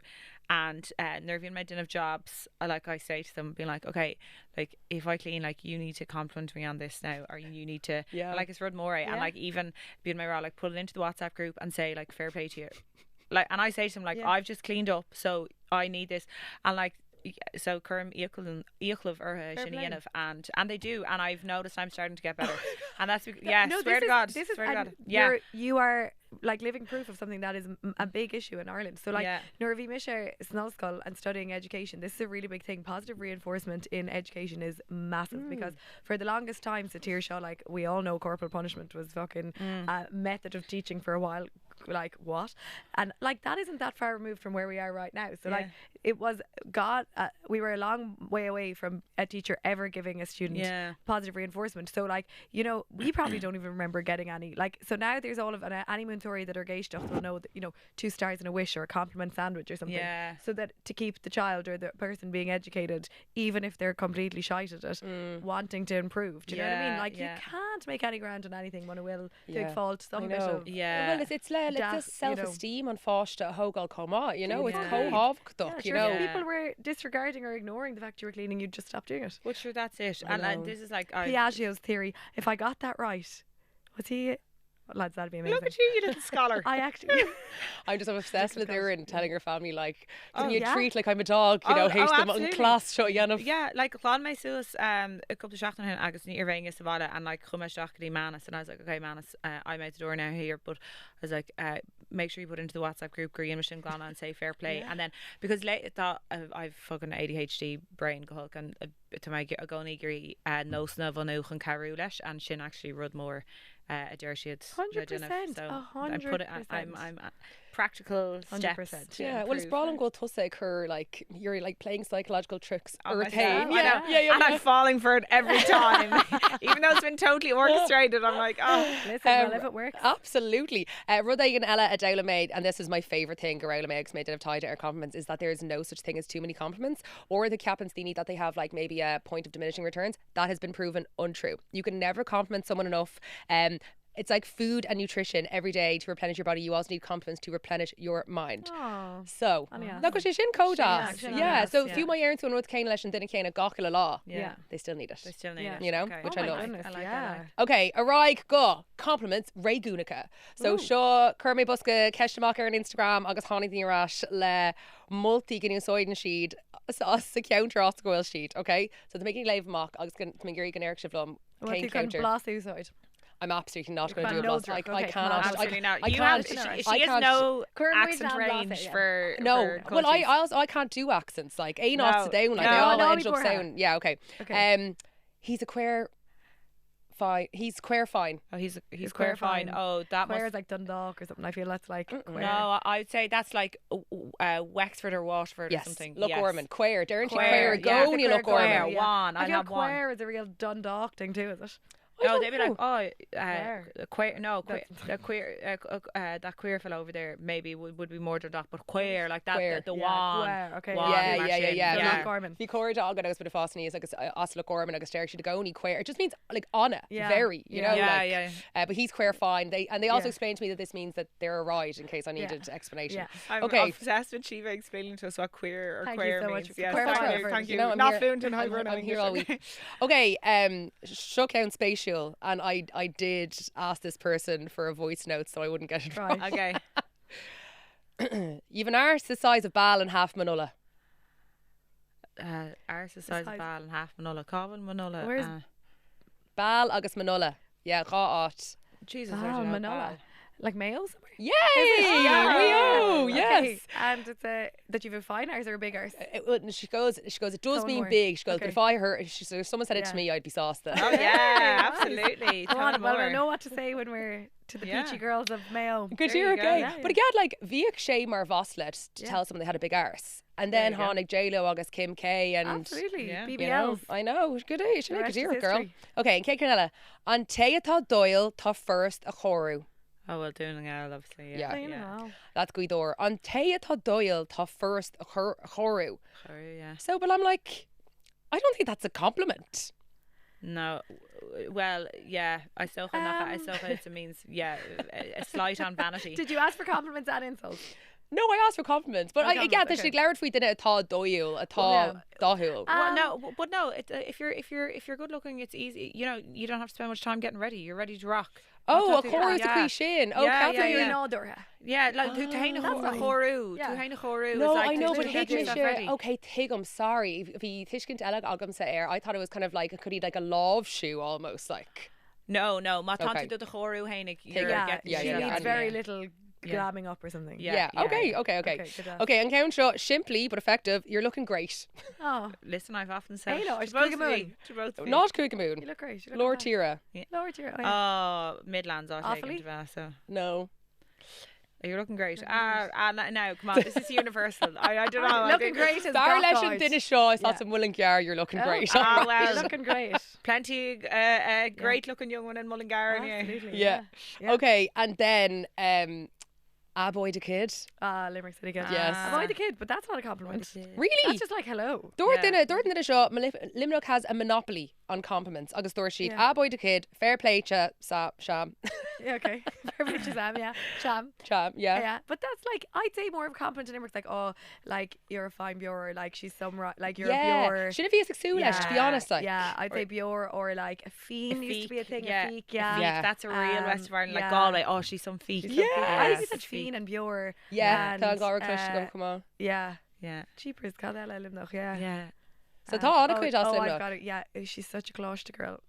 and nervy and medin of jobs, I say to them, being like, okay, like if I clean, like you need to compliment me on this now, or you need to, like it's Rud More, and like even being my raw, like put it into the WhatsApp group and say like fair play to you, like, and I say to them like I've just cleaned up, so I need this, and like. So Curm Eichlov and they do, and I've noticed I'm starting to get better, and that's swear to God, you are like living proof of something that is a big issue in Ireland. So like Nervi Misher Snowskull and studying education, this is a really big thing. Positive reinforcement in education is massive because for the longest time, Satir Shaw, like we all know, corporal punishment was fucking a method of teaching for a while. Like what? And like that isn't that far removed from where we are right now. So like it was we were a long way away from a teacher ever giving a student positive reinforcement. So like, you know, we probably don't even remember getting any, like, so now there's all of any Moontori that are gay stuff will know that, you know, 2 stars and a wish or a compliment sandwich or something, so that to keep the child or the person being educated, even if they're completely shite at it, wanting to improve. Do you know what I mean? Like you can't make any ground on anything when it will take fault some bit of well it's just self-esteem and fáiste a hógáil comá, you know, it's co-havchtach, you know. If people were disregarding or ignoring the fact you were cleaning, you'd just stop doing it. Well, sure, that's it. And this is like Piaggio's theory. If I got that right, was he? Lads, that'd be amazing. Look at you little scholar. I actually I'm just obsessed with her and telling her family like, can you treat like I'm a dog, you know, hate them on class show like Clan my sus a couple of shachtan hin agus ní irving is savala and like chumashachdi manas, and I was like, okay manas, I'm out the door now here, but I was like, make sure you put into the WhatsApp group Green Machine Glana and say fair play, and then because late thought I've fucking ADHD brain go hulk, and to my agoni giri no snuv on and caru lesh, and shin actually rud more a dershid 100%. So I'm practical steps. Well, it's brawling go tussa occur, like you're like playing psychological tricks or and I'm falling for it every time, even though it's been totally orchestrated. I'm like, listen, well, if it works, absolutely. Rudaig and Ella Adela made, and this is my favourite thing. Gaelacha makes made of tied to our compliments is that there is no such thing as too many compliments, or the captain's thini that they have like maybe a point of diminishing returns. That has been proven untrue. You can never compliment someone enough. It's like food and nutrition every day to replenish your body. You also need compliments to replenish your mind. So, look what shin kodas. So if you my earn someone with Kane Lesh and then Kane a gachil law, they still need it. You know, which I love. Okay, Araig go compliments Ray Gunica. So show Kermay Buska Keshtamaka on Instagram agus Honey the Rash le multi ginu soiden sheet a counter osgoil sheet. Okay, so the making live mock agus can make your gan Eric Shivlum. What you can counter. blast suicide. I'm absolutely not You going to do a can't blast. no I drug. Okay, cannot. Absolutely not. I You can't. have, I she has can't. no Current accent Queensland range blast it, yeah. for No, for well, cultures. I can't do accents. Like, A not No, to down. Like, no. they all No, end up before her. sound. Yeah, okay. Okay. He's a queer. Fine. He's queer. Fine. Oh, he's He's queer queer fine. fine. Oh, that Queer must. is like Dundalk or something. I feel that's like queer. No, I'd say that's like Wexford or Waterford or Yes. something. Look, yes. Ormond. Queer. Darren, you Queer, queer. yeah. Go, and you Queer, look queer, Queer, Ormond. yeah. one. I I'd feel have one. queer is a real Dundalk thing too, is it? No, don't they'd be know. like, oh, Queer. queer. No, queer. The queer. That queer fellow over there maybe would be more Dundalk, but queer like that. Queer. The Yeah, one. queer, okay, one yeah, mash yeah, in, yeah. So Yeah. not Gorman. Bhí cuair dog agus bit of fásnaí is agus as look Ormond agus Derek should go and queer. It just means like Anna, Yeah. very, you know, Yeah, like, yeah. but he's queer fine. They also Yeah. explained to me that this means that they're a ride in case I needed explanation. Yeah. I'm Okay. obsessed with Síomha explaining to us what queer or Thank you queer so means. much. Yes, Queer thank fine you, for thank us. you. You know, I'm Not here- fluent in I'm Highburn here all week. Okay, shut down spatial, and I did ask this person for a voice note so I wouldn't get it wrong. Right. Okay. You've an arse the size of Bal and half Manola. Arse the size of size- ball and half Manola. Common Manola. Where's- Bal agus Manola. Yeah, gá áit. Jesus, I Oh, don't know. Manola. Like Mayo somewhere? Yay! Yeah. Rio, Okay. yes. And it's that you've a fine arse or a big arse? She goes, it does Tell mean more. big. She goes, but Okay. if I heard, so if someone said it to Yeah. me, I'd be sauced then. Oh yeah, Nice. absolutely. Come Tell on, me well, more. I know what to say when we're to the Yeah. peachy girls of Mayo. Good There year, you go. okay. Yeah, But again, like, Viach Shea Mar Voslet to Yeah. tell someone they had a big arse. And There then you go. Honig J-Lo agus Kim K and... Absolutely. Yeah. You know, BBLs. I know, good day, The good rest year, is girl. history. Okay, and Kate Canella. An Teatá Doyle tá first a chorú. Oh well, doing it obviously. Yeah. Yeah. You know. That's Guidor. An Teatá Doyle tá first a chorú. Sorry, yeah. So, but I'm like, I don't think that's a compliment. No, well, yeah. I still find that. I still find it means a slight on vanity. Did you ask for compliments and insults? No, I asked for compliments, but Oh, I get compliments, that okay. she glared for dinner atá Doyle, atá Dahul. Well, no, but no. If you're good looking, it's easy. You know, you don't have to spend much time getting ready. You're ready to rock. Oh, a That's chorus yeah. a cliche. Oh, Yeah, Catherine. yeah, You're yeah. an Dora. Yeah, like to hain a nice. chorú, Yeah. to hain a chorú. No, is like I know, to but get yourself Higgins, ready. okay, Tigum, sorry. If he Tishkin to Elag Agam sa air, I thought it was kind of like, could he like a love shoe almost like. No, má tá Okay. tú the chorú hainig. Yeah, Yeah, she yeah, needs yeah. very Yeah. little glamming up or something. Yeah. Okay. good job. Okay, and count shot, simply but effective, you're looking great. Oh, Listen, I've often said. Hey, no, to it's both Coogamoon. of you, to both of you. Not you Coogamoon. look great. You look Lord fantastic. Tira. Lower tier. Oh, yeah. Midlands, I Awfully? think. So No. you're looking great. Now, come on, this is universal. I don't know. I Looking think- great is Star Gotthard. Leshin didn't show us Yeah. that's some willing gear, you're looking Oh, great. Ah, well, You're looking great. plenty great looking young one in Mullingar. Absolutely. Yeah. Yeah. Okay, and then A Boy the Kid. Limerick City Kid. Yes. Avoid the kid, but that's not a compliment. Really? That's just like hello. Dúirt Yeah. in a show, Limerick has a monopoly on compliments. Agus dúir siad, Yeah. A Boy the Kid, fair play to Sham. Yeah, okay. Perfect Shazam, yeah. Sham. Sham, yeah. Yeah. But that's like, I'd say more of a compliment in Limerick, like, oh, like, you're a fine Bure, like, she's some, like, you're a Bure. Shouldn't be a success, to be honest. Like. Yeah, I'd say Bure, or like a fiend used to be a thing, yeah. a feek, yeah. Yeah. That's a real West of Ireland, like yeah. Galway. Oh, she's some feek. She's some feek. I think Yes. we said fiend and Bure. Yeah, and, Tá Gara Clush to go, come on. Yeah. Yeah. Cheaper is Cadell Limnoch, yeah. Yeah. So tá anna cuid as I've Limerick. got it. Yeah, she's such a closh girl.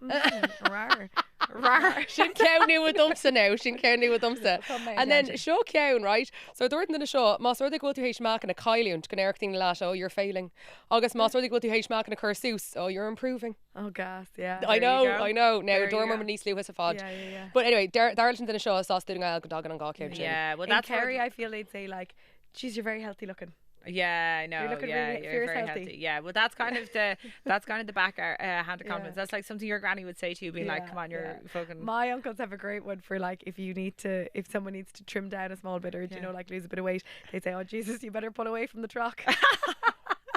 Rar. Rar. Sin ceanú a dumsa now, sin ceanú a dumsa. And then seo ceann, right? So dúirt in the show, más rudig go tú hééis meach in a cailíní, gan airting lá, oh, you're failing. Agus más rudig go tú hééis meach in a cursús, oh, you're improving. Oh, gas, yeah. I There you know. go. Now, There you dormar go. man níos luas a fad. Yeah. But anyway, Darlington in a show, sá studing ail go dagan an gá ceann. Yeah. Well, In that's Kerry, I feel they'd say like, geez, you're very healthy looking. Yeah, I know. You're looking yeah, really you're fierce very healthy. healthy. Yeah, well, that's kind of the back hand of compliments. That's like something your granny would say to you, being like, Yeah, "Come on, you're fucking." My uncles have a great one for like if someone needs to trim down a small bit or you know like lose a bit of weight, they say, "Oh Jesus, you better pull away from the truck."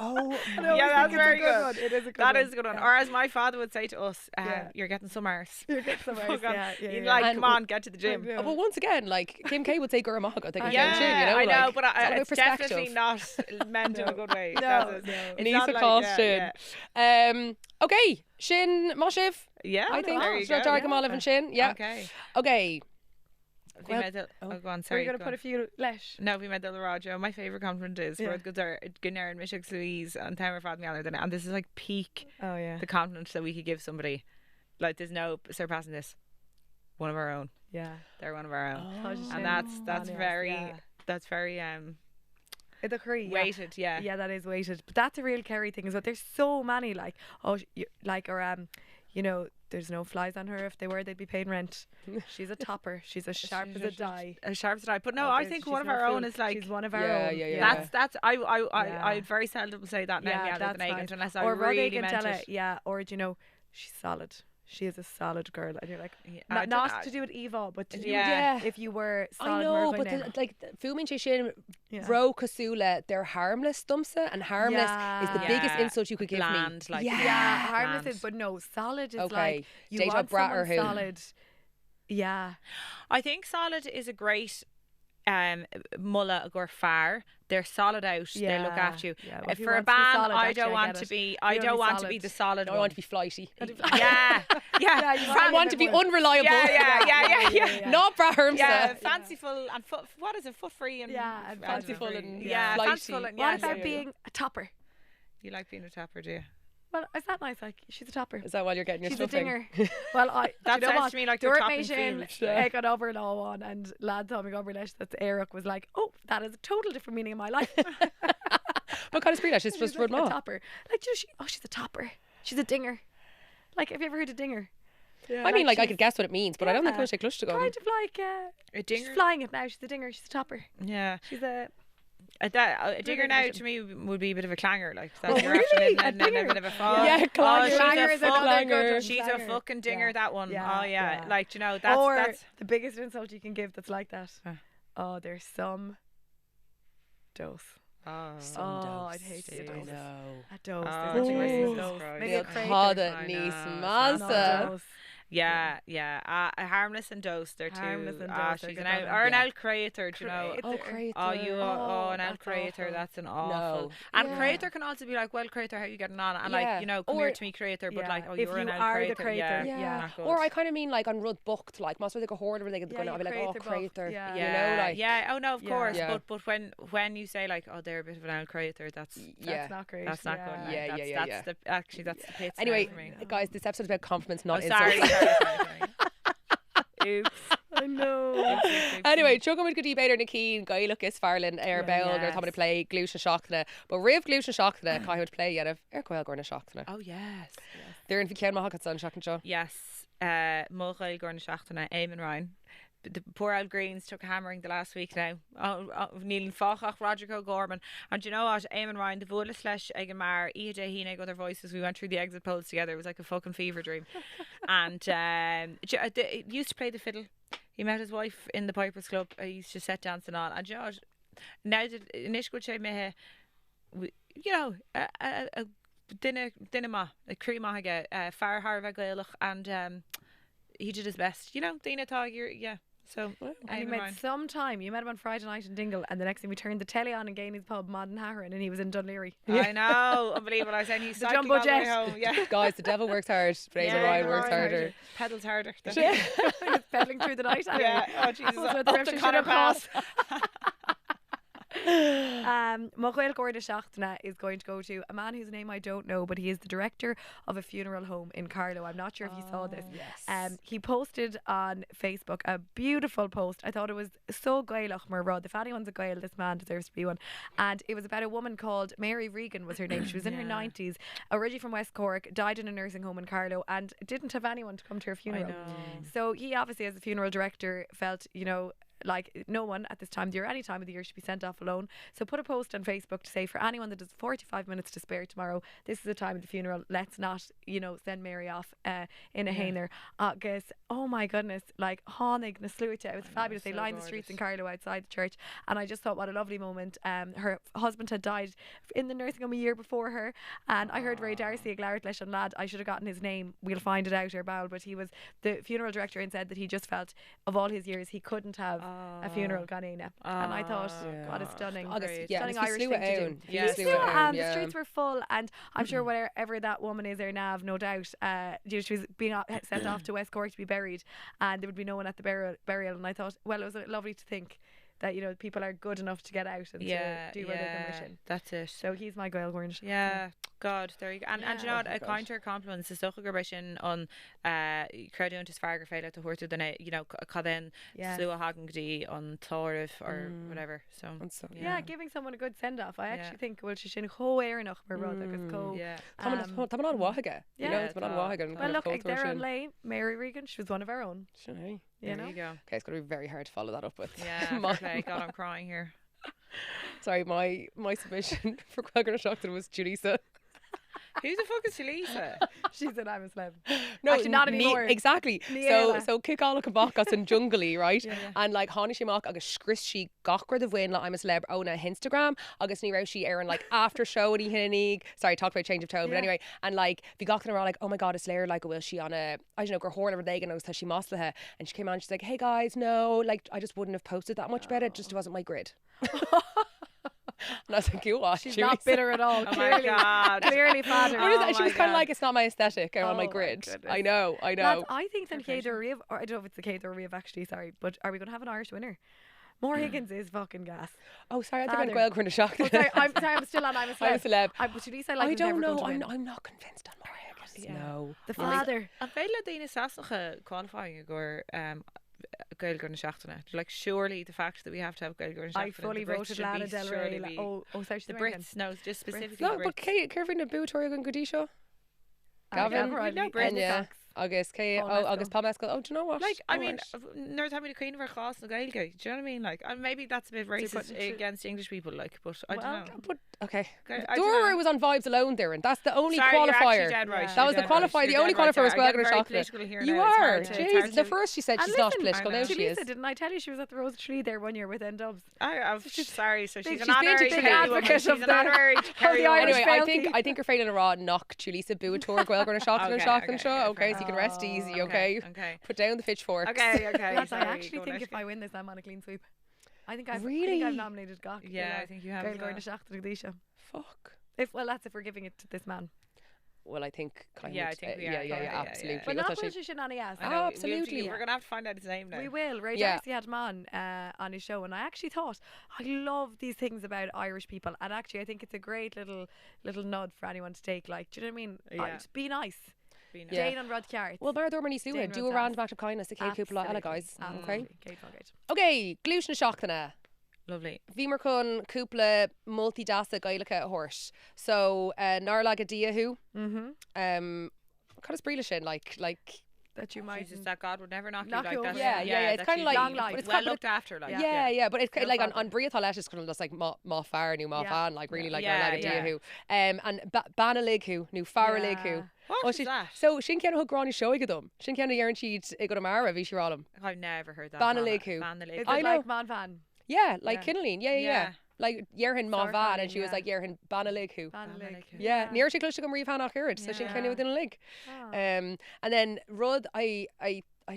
Oh, Yeah, that's very good. One. It is a good That one. is a good one. Yeah. Or as my father would say to us, Yeah. "You're getting some arse." You're getting somewhere. Fuck on. Yeah, You'd yeah. like, And "Come on, get to the gym." Yeah. But once again, like Kim K would say Guramaga, I think Yeah, you know, I know, like, but all about it's perspective. definitely not meant in a good way. No, That's it. no. It's Needs not a like- call yeah, Shin. Okay, Shin Moshiv. Yeah, I think there you should I go. target Olive and Shin? Yeah. Okay. Okay. Bhí Well- me dul- oh, go on, Are sorry. you going to go put on. a few lesh? No, bhí me dul rádio. My favourite compliment is Yeah. where good are Gunnar and Mishik Louise and Tamer Fad Mealler. And this is like peak Oh yeah. the compliment that we could give somebody. like there's no surpassing this. One of our own. Yeah. They're one of our own. Oh. And that's very The curry, yeah. weighted, yeah. Yeah, that is weighted. But that's a real Kerry thing as well. There's so many like, you know, there's no flies on her. If they were, they'd be paying rent. She's a topper. She's as sharp as a die. As sharp as a die. But no, I think one of our own is like, she's one of our own. Yeah. I'd very seldom say that now. Yeah, that's Megan, right. unless I Or really Roderick and meant Della, it. yeah. Or you know, she's solid. She is a solid girl, and you're like, I not to do with Eva, but to do Yeah. with if you were solid. I know, Morgan but now. like Fumin Shin, Yeah. Ro Kasula, they're harmless, Dumsa, and harmless is the biggest Yeah. insult you could give Bland, me. like, yeah, harmless bland. is, but no, solid is Okay. like you Deja want Brat or someone who? solid. Yeah, I think solid is a great moladh or fearr. They're solid out. They look after you. Yeah, well, if you For a want to be band, solid, I actually, don't I want get to it. be. You I don't don't be want to solid. be the solid I one. want to be flighty. Yeah, Yeah, you I want to be unreliable. Yeah. Not Brahms. Yeah, fanciful and what is it? Foot free and Yeah, and fanciful and yeah, flighty. fanciful and What yeah. about being a topper? You like being a tapper, do you? Well, is that nice? Like, she's a topper. Is that while you're getting your She's a stuffing? dinger. Well, That do you know sounds what? to me like they're Dúirt topping mé sin, food. ag an over and all on, and lad told me over leis that Eric was like, oh, that is a total different meaning in my life. But kind of spree, she's just like run a topper. Like, you know, she's a topper. She's a dinger. Like, have you ever heard of dinger? I mean, like I she's- could guess what it means, but I don't think Yeah. much like clutch to go. Kind of like, A she's dinger. flying it now. She's a dinger. She's a topper. Yeah. She's a... A digger now to me would be a bit of a clanger, like Oh, that's your actual really? in and then a bit of a fall. Yeah, clanger. Clanger is another good one. She's a Clanger. fucking dinger, Yeah. that one. Yeah, Oh yeah. yeah. Like, you know, Or that's the biggest insult you can give that's like that. Oh, there's some dose. oh, I'd hate to see a I dose. know. A dose. Oh, There's nothing worse than a Jesus dose. Christ. Maybe a They'll crater. call it I niece know, Not massa. a dose. yeah. Harmless and dose, they're two. Harmless and dose, they're She's good an that or an one. out creator, do you know? Creator. Oh, great. Oh, you an out that's creator, awful. that's an awful. No. And Yeah. creator can also be like, well, creator, how you getting on? And Yeah. like, you know, come Or- here to me, creator, but Yeah. like, oh, If you're you an out are the creator. creator, Yeah. yeah. Not good. Or I kind of mean like on Rud Bucht, like most of like a hoarder, where they could Yeah, go, I'll you be like, oh, creator buff. creator. Yeah. You Yeah, know, like yeah. Oh no, of Yeah. course. Yeah. But when you say like, oh, they're a bit of an out creator, that's yeah. That's not great. that's not good. Yeah. like, Yeah, that's, yeah, yeah, that's the actually that's the pits. Anyway, now for me. guys, this episode's about compliments, not Oh, sorry, insults. sorry. Oops. I know. Anyway, Chuggum with Goodie Bader Nakeen, Gaelacha is Farlin, Air Bell, yes. they're coming to play Glúis Shockna. But Riv Glúis Shockna, Kai would play yet of Air Coil Gorna Shockna. Oh yes. They're in Vikian Mahakatsan Shock and Show. Yes. Moladh Gorna Shachtana, Eamon Ryan. The poor old Greens took a hammering the last week now. Neil Fachach, Roger Gorman. And do you know what? Eamon Ryan, the Vula slash Egan Mar, Ija Hinig, other voices. We went through the exit polls together. It was like a fucking fever dream. And he used to play the fiddle. He met his wife in the Pipers Club. He used to set dancing on. And do you know what? Now that Nishkut Shay Mehe, you know, a dinner ma, a cream mahage, Fearr Harva Gaelach, and he did his best. You know, Dina Tag, yeah. So, And he made some time. You met him on Friday night in Dingle, and the next thing we turned the telly on in Gainey's pub, Mod and Harran, and he was in Dunleary. I know, unbelievable. I was saying he's The cycling jumbo all the way jet. home. Yeah. Guys, the devil works hard, but Fraser Ryan works harder. Pedals harder. He was pedaling through the night. Yeah. Oh Jesus. That's what the Up ref the should Connor have caught. pass. Moladh Gorda Shachtana is going to go to a man whose name I don't know, but he is the director of a funeral home in Carlow. I'm not sure if you saw this. Yes. He posted on Facebook a beautiful post. I thought it was so Gaelach Murrod. If anyone's a Gael, this man deserves to be one. And it was about a woman called Mary Regan was her name. She was in her 90s, originally from West Cork, died in a nursing home in Carlow, and didn't have anyone to come to her funeral. So he obviously, as a funeral director, felt, you know, like no one at this time of the year, any time of the year, should be sent off alone. So put a post on Facebook to say, for anyone that has 45 minutes to spare tomorrow, this is the time of the funeral. Let's not, you know, send Mary off in a hainer. Guess, oh my goodness, like Honig na Sluita, it was fabulous. They lined the streets in Carlow outside the church, and I just thought, what a lovely moment. Her husband had died in the nursing home a year before her, and I heard Ray Darcy, a glacadh leis an lad, I should have gotten his name, we'll find it out, or Bowl, but he was the funeral director, and said that he just felt of all his years he couldn't have a funeral Ganina. And I thought, God, it's stunning. Stunning Irish thing to do. Yes. And the streets were full, and I'm sure wherever that woman is there now, no doubt, she was being sent off to West Cork to be buried, and there would be no one at the burial. And I thought, well, it was lovely to think that, you know, people are good enough to get out and to do where they can wish in. That's it. So he's my Gael Gornish. Yeah. God, there you go. And you know what, a counter compliments is such a good sin on crowdún is fargar féile to hortu than you know cadin slua hagan gdi on Torif or whatever. So giving someone a good send off. I actually think well she sin cho éireach mar rud agus co. Tá an wahaga. You know, it's an wahaga. Well, look, there on Lay, Mary Regan, she was one of our own. Sure. You know? There you go. Okay, it's going to be very hard to follow that up with. Yeah, God, I'm crying here. Sorry, my submission for Glacadh Seachtain was Julissa. Who the fuck is Julissa? She said I'm a celeb. No, actually not anymore. Exactly. So Cailíní bachas and jungly, right? And like Hána Siomha agus scris she gachra the bhfuin like I'm a celeb on Instagram agus ní raibh she airing like after show at Heartwarming. Sorry, talk about change of tone, but anyway, and like the gachna are like, oh my god, it's Lair like will she on a I don't know gur horn over day and she moladh and she came on, she's like, hey guys, no, like I just wouldn't have posted that much about it, just wasn't my grid. And I was like, you watch. She's not bitter at all. Oh my God. Clearly father. She was kind of like, it's not my aesthetic or on my grid. I know. Lads, I think that Cailíní Riamh, or I don't know if it's the Cailíní Riamh actually, sorry, but are we going to have an Irish winner? More Higgins is fucking gas. Oh, sorry, I think I'm Glacadh Seachtain. Oh, sorry, I'm still on I'm a celeb. I'm a celeb. But at least I like I don't know. I'm not convinced on More Higgins. No. The father. A féile daoine sasacha qualifying gur Gaelgorn Seachtain. Like surely the fact that we have to have Gaelgorn Seachtain. I fully voted Lana Del Rey. Sorry, the Brits. No, just specifically no, the Brits. But Kevin and Buatóir and Godisha. Gavin, Agus, Agus Palmescal. Oh, do you know what? Like, I mean, nor having the Queen of our class in Gaeilge. Do you know what I mean? Like, and maybe that's a bit racist against English people. Like, but I don't know. But okay, Dora was on Vibes Alone there, and that's the only qualifier. Dead right. That was the qualifier. The only qualifier was Glacadh Seachtain. You are. Jeez, the first she said she's not political. Now she is. Didn't I tell you she was at the Rose Tree there one year with N-Dubs? I'm sorry. So she's an honorary advocate of the Anyway, I think you're failing a raw knock. Julissa Buatóir, Gaelgorn Seachtain and Seachtain Show. Okay, so you can rest easy. Okay. Put down the pitchforks. Okay. Lads, I actually think if I win this, I'm on a clean sweep. I think I've nominated Gach. Yeah, I think you have. Gaelgorn Seachtain Godisha. Fuck. If we're giving it to this man. Well, I think kind I of. think we are. Yeah, absolutely. But not bullshit shenanigans ass. Oh, absolutely. We're gonna have to find out his name now. We will. Ray Darcy had him on his show, and I actually thought I love these things about Irish people, and actually I think it's a great little nod for anyone to take. Like, do you know what I mean? Just be nice. Jane on Rod Carrot. Well, Mar Dormany Sue, do a random act of kindness to Kate Cúpla Ella, guys. Okay. Okay, Glacadh Seachtain. Lovely. Bhímar chun cúpla multi-dasa Gaelacha horse. So, Narlaga Diahu. Kind of spríle sin, like that you might Jesus, that God would never knock you like over. that. Yeah. It's kind of like long life. It's well looked after, like. Yeah. But it's kind of like on Briatha is kind of just like ma fearr new ma fan, like really like Narlaga Diahu. And Banalig who new Farralig who. What is that? So sin ceanna thug gráinna seo dom. Sin ceanna dhearann siad I go to Mara bhí sirálam. I've never heard that. Banalig who. Is it like man fan? Yeah, like Kinnelleen. Yeah. Like Yerhin ma van and she was like Yerhin Banalig who. Yeah, near she close to come reifan nach heard. So she kind within a lig. And then Rud I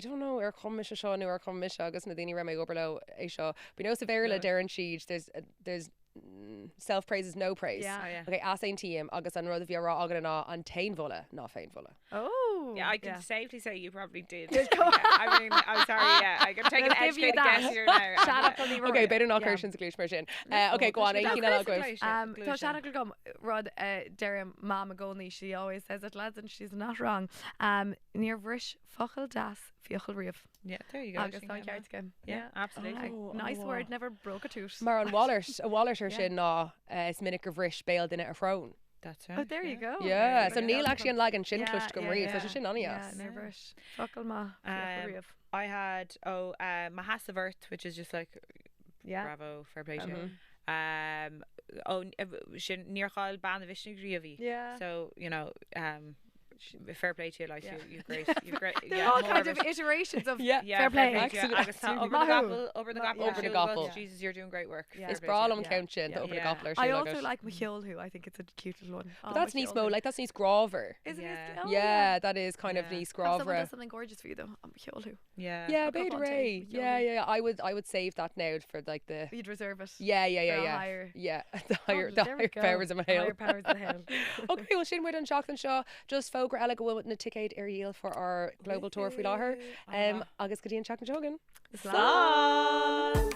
don't know chomh Sean or chomh agus na daoine ra mé oberlo é seo. But no severely Darren Sheed there's self praise is no praise. Okay, as ein team agus an rud of your agad an tain vola, not fain vola. Oh. Yeah, I can safely say you probably did. I mean, I'm sorry, I can take an educated guess here now. Shut up on the Okay, better not Christian's English version. Okay, go on, I'll go. So Shanna will come Rod Derrim Mama Golney, she always says it, lads, and she's not wrong. Near Vrish Fochel Das Fiochel Riamh. Yeah, there you go. Agus on cards game. Yeah, absolutely. Nice word, never broke a tooth. Mar an Wallert sin ná is minic of Vrish bailed in it a frown. That's right. Oh, there you go. Yeah, so Neil actually an lag and shin clutch go Riamh, so she's shin on Yeah, near Vrish Fochel Ma Fiochel Riamh. I had tabhairt, which is just like bravo, fair play to you. Níorchail ban a Vishnu Griavi. Yeah. So, you know, fair play to you, like you're great. They're all kind of iterations of fair play. Over the gapple. Jesus, you're doing great work. It's brawl on counchin over the gapple. I also like Michiel, who I think it's a cute little one. But that's nice mo, like that's nice Grover. Is it? Yeah, that is kind of nice Grover. Someone does something gorgeous for you though. Michiel, who? Yeah, Bade Ray. Yeah. I would save that now for like the. You'd reserve it. Yeah. Yeah, the higher powers of my hill. Higher powers of the hill. Okay, well, Shin Wood and Seachtain Shaw just folk Ella go with na ticket yield for our global tour for láthair. Agus go dtíon Seachtain Jogan. Slán.